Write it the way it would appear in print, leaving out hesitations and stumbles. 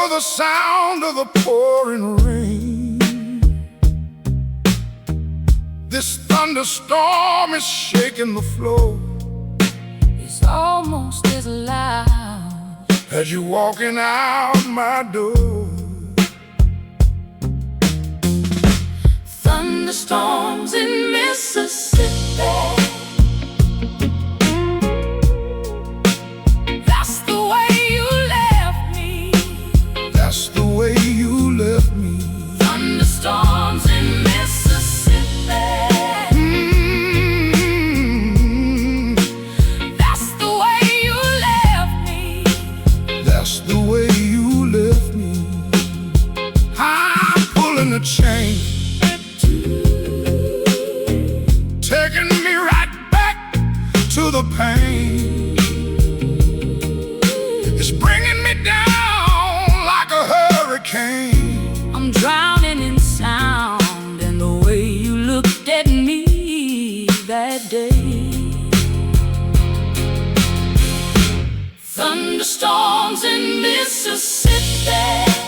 know the sound of the pouring rain. This thunderstorm is shaking the floor. It's almost as loud as you walking out my door. Thunderstorms in Mississippi. That's the way you left me. That's the way you left me. Thunderstorms in Mississippi. That's the way you left me. That's the way you left me. I'm pulling the chain, taking me right back to the pain. It's bringing me down like a hurricane. I'm drowning in sound and the way you looked at me that day. Thunderstorms in Mississippi.